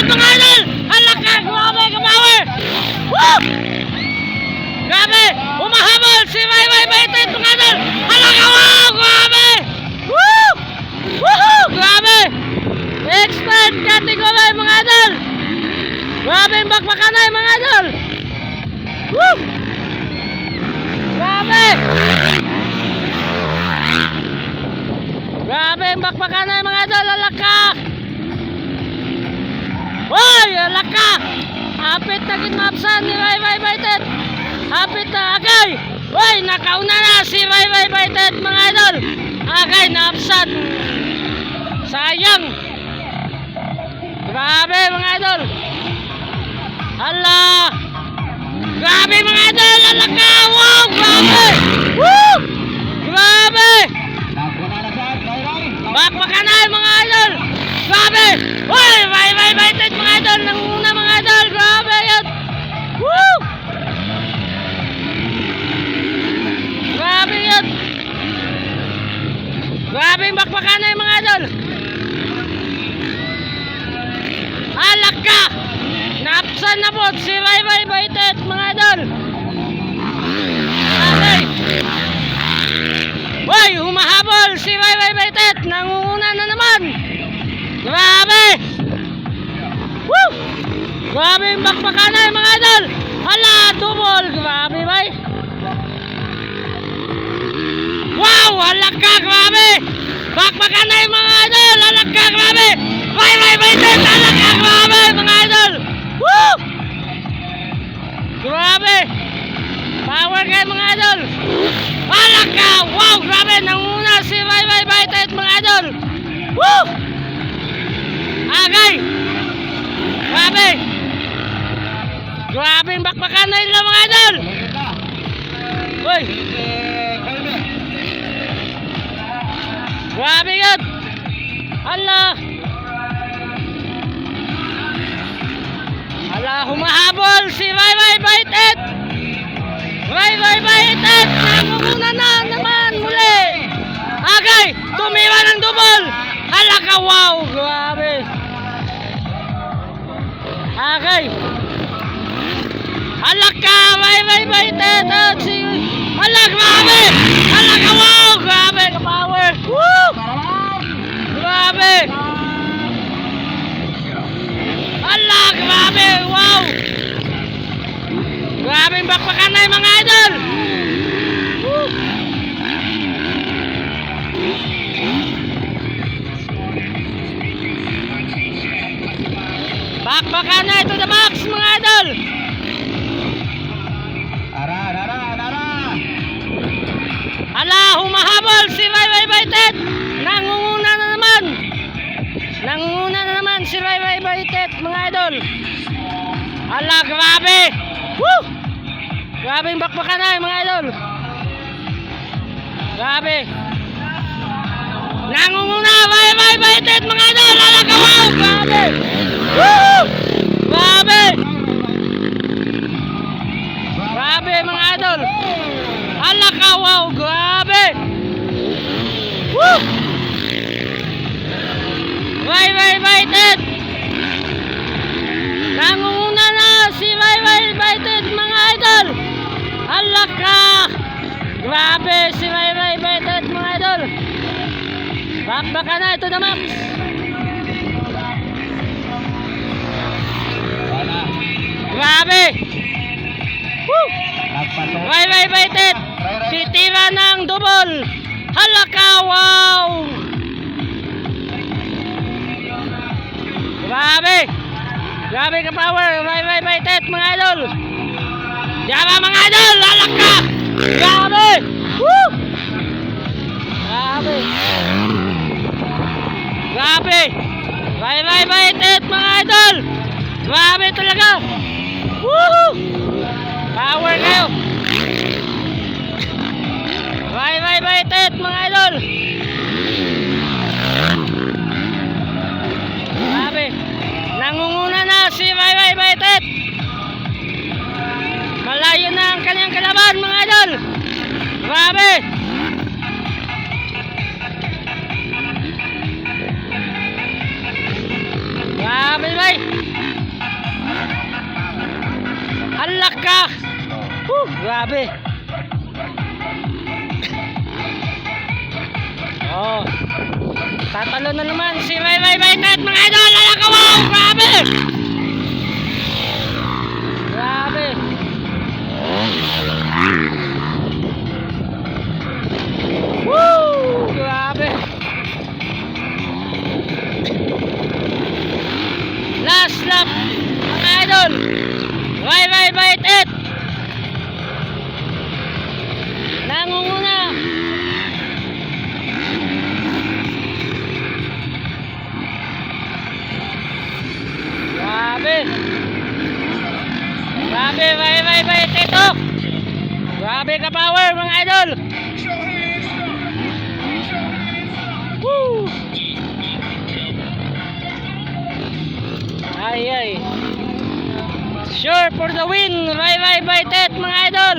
Baited mga idol! Halaka! Grabe ka-power! Woo! Grabe! Humahabol si Maymay Baited mga idol! Halaka! Wow! Grabe! Woo! Woohoo! Grabe! Expert category mga idol! Grabe yung bakbakanay mga idol! Woo! Grabe! Grabe yung bakbakanay mga idol! Halaka! Hoy! Halaka! Hapit na kinmapsan ni Maymay Baited! Hapit na agay! Hoy! Nakauna na si Maymay Baited mga idol! Agay naapsan! Sayang! Grabe mga idol! Hala! Grabe mga idol! Halaka! Wow! Grabe! Woo! Grabe! Bakbakanay mga idol! Grabe! Hoy! Maymay Baited mga idol! Nanguna mga idol! Grabe yan! Woo! Grabe yan! Grabe yung bakbakanay mga idol! Halaka! Naapsan na po si Maymay Baited mga idol! Grabe! Hoy! Humahabol si Maymay Baited! Nangunguna na naman! Grabe! Woo! Grabe yung bakbakanay mga idol! Hala! Double! Grabe ba? Wow! Halaka! Grabe! Bakbakanay mga idol! Halaka! Grabe! Maymay Baited! Halaka! Grabe mga idol! Woo! Grabe! Power kayo mga idol! Halaka! Wow! Grabe! Nanguna si Maymay Baited mga idol! Woo! Agay! Grabe! Grabe yung bakbakanay nila mga idol! Uy! Grabe yun! Hala! Hala! Humahabol si Maymay Baited! Maymay Baited! Nangunguna na naman muli! Agay! Tumira ng double! Halaka! Wow! Grabe! Agay! Halaka! Maymay Baited! At si... Hala! Grabe! Halaka! Wow! Grabe! Ka-power! Woo! Grabe! Hala! Grabe! Wow! Grabe yung bakbakanay mga idol! Woo! Bakbakanay to the max mga idol! Hala! Humahabol si Maymay Baited! Nangunguna na naman! Nangunguna na naman si Maymay Baited mga idol! Hala! Grabe! Woo! Grabe yung bakbakanay mga idol! Grabe! Nangunguna Maymay Baited mga idol! Hala ka! Wow! Grabe! Woo! Grabe! Grabe mga idol! Hala ka! Wow! Grabe! Woo! Maymay Baited! Nangunguna na si Maymay Baited mga idol! Hala ka! Grabe si Maymay Baited mga idol! Bakbaka na ito na max! Grabe! Woo! Maymay Baited! Titira ng double! Hala ka! Wow! Grabe! Grabe ka power! Maymay Baited mga idol! Diaba mga idol! Hala ka! Grabe! Woo! Grabe! Grabe! Maymay Baited mga idol! Grabe talaga! Woohoo! Power kayo! Maymay Baited mga idol! Grabe! Nangunguna na si Maymay Baited! Malayo na ang kanyang kalaban mga idol! Grabe! Grabe bay! Grabe. Oh. Tatalo na naman si Ray Baitet mga idol. Alaka, wow! Grabe! Grabe. Woo! Grabe. Last lap mga idol. Ray Baitet. Nangunguna. Grabe. Grabe, Ray Baitet ito. Grabe ka power mga idol. Woo! Ay ay. Sure for the win, Ray Baitet mga idol.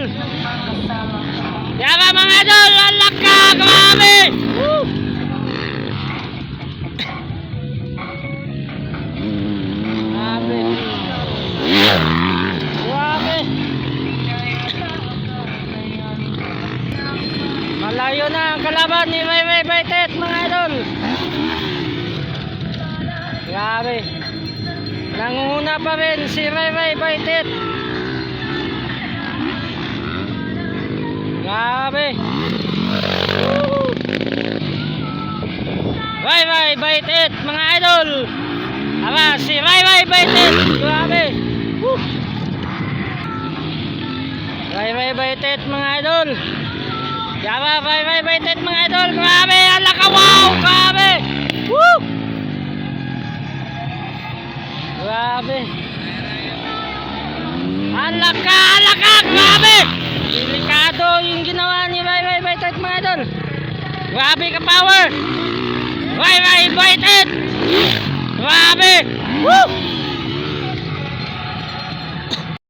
Yaba mga idol, alak ka, grabe. Woo! Grabe. Grabe. Malayo na ang kalaban ni Ray Baitet mga idol. Grabe. Nangunguna pa rin si Ray Baitet. Grabe. Ray Baitet mga idol. Aba si Ray Baitet. Grabe. Woo! Ray Baitet mga idol. Yaba Ray Baitet mga idol. Grabe. Alaka, wow! Grabe. Woo! Grabe. Alaka, grabe. Delikado yung ginawa ni Ray Baitet mga idol. Grabe ka power. Ray Baitet. Grabe. Woo!